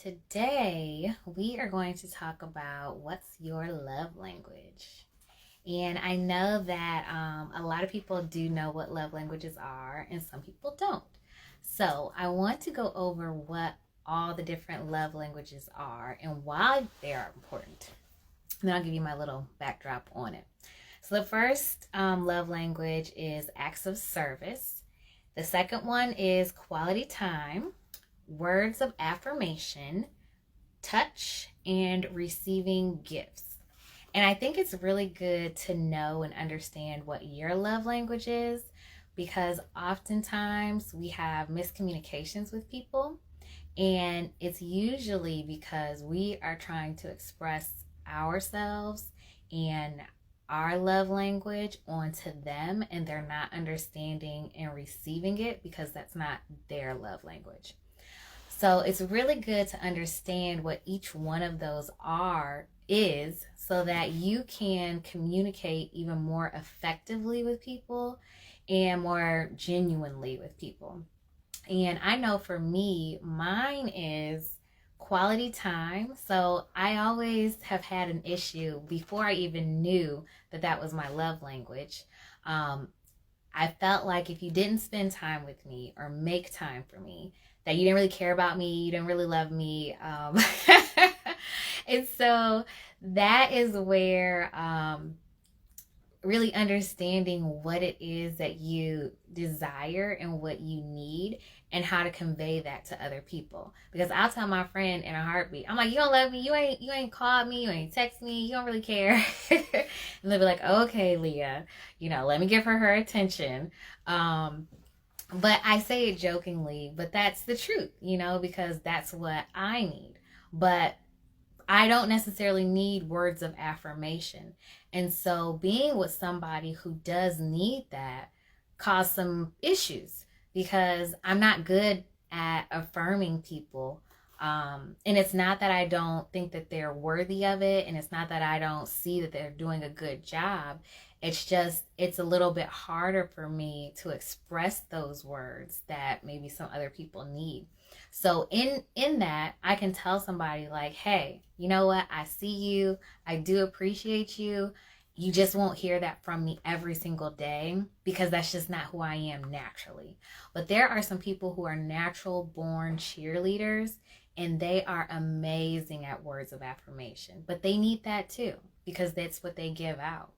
Today we are going to talk about what's your love language. And I know that a lot of people do know what love languages are, and some people don't. So I want to go over what all the different love languages are and why they are important. And then I'll give you my little backdrop on it. So the first love language is acts of service. The second one is quality time, words of affirmation, touch, and receiving gifts. And I think it's really good to know and understand what your love language is, because oftentimes we have miscommunications with people. And it's usually because we are trying to express ourselves and our love language onto them, and they're not understanding and receiving it because that's not their love language. So it's really good to understand what each one of those is so that you can communicate even more effectively with people and more genuinely with people. And I know for me, mine is quality time. So I always have had an issue before I even knew that that was my love language. Um, I felt like if you didn't spend time with me or make time for me, that you didn't really care about me, you didn't really love me. And so that is where really understanding what it is that you desire and what you need and how to convey that to other people. Because I'll tell my friend in a heartbeat, I'm like, you don't love me, you ain't called me, you ain't text me, you don't really care. And they'll be like, okay, Leah, let me give her attention. But I say it jokingly, but that's the truth, because that's what I need. But I don't necessarily need words of affirmation. And so being with somebody who does need that caused some issues because I'm not good at affirming people. And it's not that I don't think that they're worthy of it. And it's not that I don't see that they're doing a good job. It's just, it's a little bit harder for me to express those words that maybe some other people need. So in that, I can tell somebody like, hey, you know what? I see you. I do appreciate you. You just won't hear that from me every single day because that's just not who I am naturally. But there are some people who are natural born cheerleaders and they are amazing at words of affirmation. But they need that too because that's what they give out.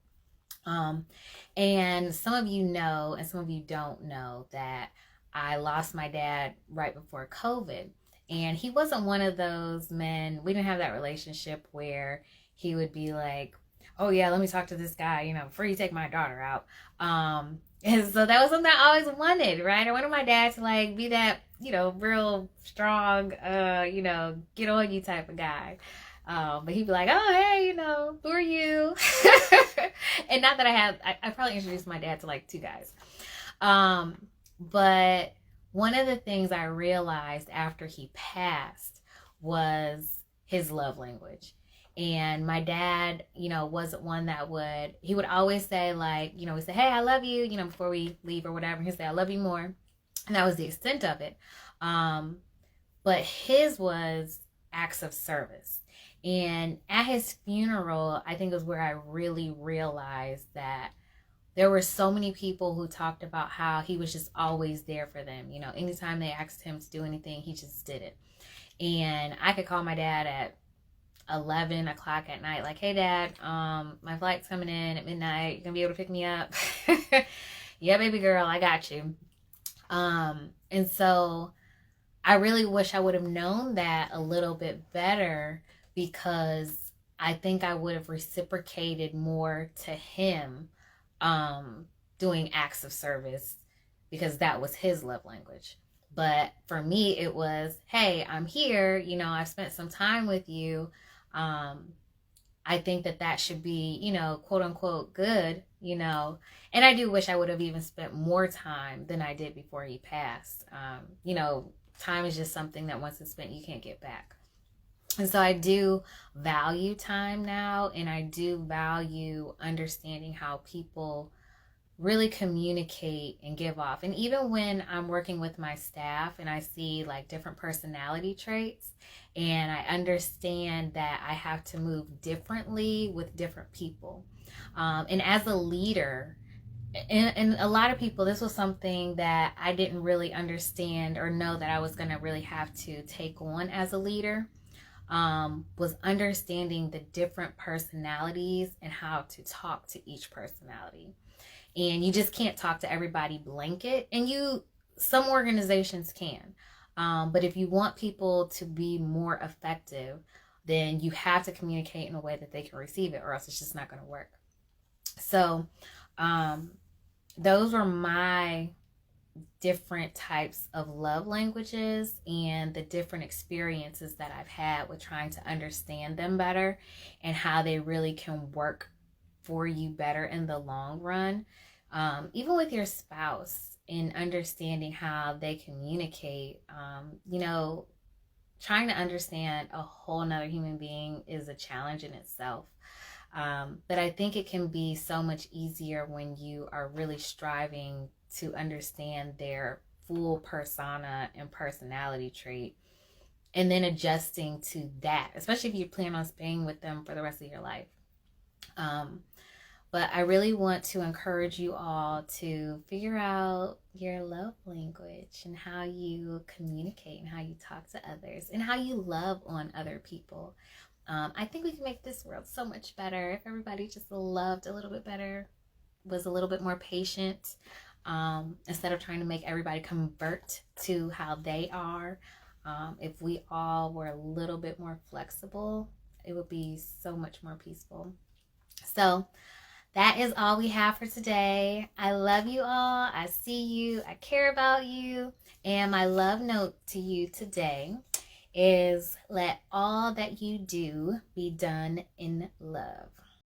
And some of you know, and some of you don't know that I lost my dad right before COVID. And he wasn't one of those men, we didn't have that relationship where he would be like, oh yeah, let me talk to this guy, before you take my daughter out. And so that was something I always wanted, right? I wanted my dad to like be that, real strong, get on you type of guy. But he'd be like, oh, hey, who are you? And not that I probably introduced my dad to like two guys. But one of the things I realized after he passed was his love language. And my dad, wasn't one that he would always say like, he'd say, hey, I love you, before we leave or whatever. He'd say, I love you more. And that was the extent of it. But his was acts of service. And at his funeral, I think was where I really realized that there were so many people who talked about how he was just always there for them. Anytime they asked him to do anything, he just did it. And I could call my dad at 11 o'clock at night, like, hey, Dad, my flight's coming in at midnight. You gonna be able to pick me up? Yeah, baby girl, I got you. And so I really wish I would have known that a little bit better because I think I would have reciprocated more to him doing acts of service because that was his love language. But for me, it was, hey, I'm here. I've spent some time with you. I think that should be, quote unquote, good, And I do wish I would have even spent more time than I did before he passed. Time is just something that once it's spent, you can't get back. And so I do value time now, and I do value understanding how people really communicate and give off. And even when I'm working with my staff and I see like different personality traits, and I understand that I have to move differently with different people. And as a leader, and a lot of people, this was something that I didn't really understand or know that I was going to really have to take on as a leader, was understanding the different personalities and how to talk to each personality. And you just can't talk to everybody blanket, and some organizations can, but if you want people to be more effective, then you have to communicate in a way that they can receive it, or else it's just not going to work. So those were my different types of love languages and the different experiences that I've had with trying to understand them better and how they really can work for you better in the long run. Even with your spouse, in understanding how they communicate, trying to understand a whole nother human being is a challenge in itself. But I think it can be so much easier when you are really striving to understand their full persona and personality trait, and then adjusting to that, especially if you plan on staying with them for the rest of your life. But I really want to encourage you all to figure out your love language and how you communicate and how you talk to others and how you love on other people. I think we can make this world so much better if everybody just loved a little bit better, was a little bit more patient, instead of trying to make everybody convert to how they are. If we all were a little bit more flexible, it would be so much more peaceful. So that is all we have for today. I love you all. I see you. I care about you. And my love note to you today is, let all that you do be done in love.